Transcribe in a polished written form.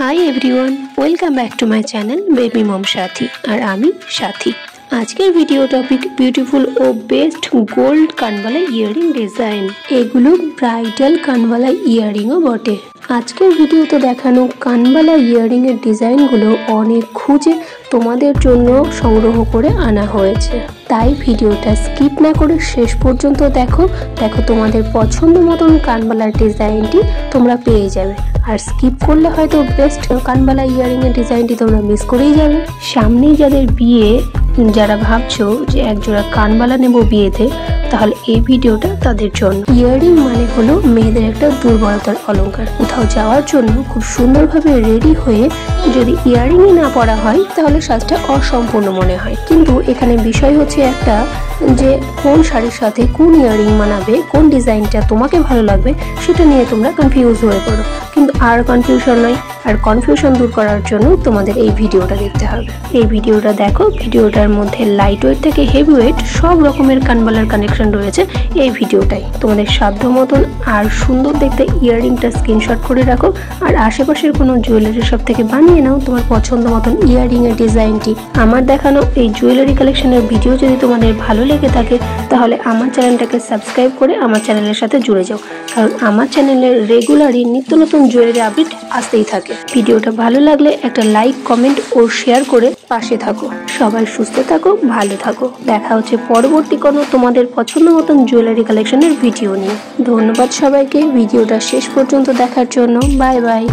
High everyone, welcome back to my channel baby mom Sathi. আর আমি সাথী। আজকের ভিডিও টপিক বিউটিফুল ও বেস্ট গোল্ড কানবালা ইয়াররিং ডিজাইন। এগুলো ব্রাইডাল কানবালা ইয়াররিংও বটে। আজকের ভিডিওতে দেখানো কানবালা ইয়াররিং এর ডিজাইনগুলো অনেক খুঁজে তোমাদের জন্য সংগ্রহ করে আনা হয়েছে, তাই ভিডিওটা স্কিপ না করে শেষ পর্যন্ত দেখো। তোমাদের পছন্দ মতন কানবালার ডিজাইনটি তোমরা পেয়ে যাবে। আর স্কিপ করলে হয়তো বেস্ট কানবালা ইয়াররিং এর ডিজাইনটি তোমরা মিস করেই যাবে। সামনেই যাদের বিয়ে, যারা ভাবছো যে একজোড়া কানবালা নেব বিয়েতে, তাহলে এই ভিডিওটা তাদের জন্য। ইয়াররিং মানে হলো মেয়েদের একটা দুর্বলতার অলংকার। কোথাও যাওয়ার জন্য খুব সুন্দরভাবে রেডি হয়ে যদি ইয়াররিংই না পরা হয় তাহলে সাজটা অসম্পূর্ণ মনে হয়। কিন্তু এখানে বিষয় হচ্ছে একটা, যে কোন শাড়ির সাথে কোন ইয়াররিং মানাবে, কোন ডিজাইনটা তোমাকে ভালো লাগবে, সেটা নিয়ে তোমরা কনফিউজ হয়ে পড়ো। কিন্তু আর কনফিউশন নয়, আর কনফিউশন দূর করার জন্য তোমাদের এই ভিডিওটা দেখতে হবে। এই ভিডিওটা দেখো, ভিডিওটার মধ্যে লাইট ওয়েট থেকে হেভি ওয়েট সব রকমের কানবালার কানেকশন রয়েছে এই ভিডিওটাই। তোমাদের সাধ্য মতন আর সুন্দর দেখতে ইয়াররিংটা স্ক্রিনশট করে রাখো, আর আশেপাশের কোনো জুয়েলারি শপ থেকে বানিয়ে নাও তোমার পছন্দ মতন ইয়াররিং এর ডিজাইনটি। আমার দেখানো এই জুয়েলারি কালেকশনের ভিডিও যদি তোমাদের ভালো লেগে থাকে তাহলে আমার চ্যানেলটাকে সাবস্ক্রাইব করে আমার চ্যানেলের সাথে জুড়ে যাও, কারণ আমার চ্যানেলের রেগুলারই নিত্য নতুন জুয়েলারি আপডেট আসতেই থাকে। ভিডিওটা ভালো লাগলে একটা লাইক, কমেন্ট ও শেয়ার করে পাশে থাকো। সবাই সুস্থ থাকো, ভালো থাকো। দেখা হচ্ছে পরবর্তী কোনো তোমাদের পছন্দ মতন জুয়েলারি কালেকশনের ভিডিও নিয়ে। ধন্যবাদ সবাইকে ভিডিওটা শেষ পর্যন্ত দেখার জন্য। Bye bye.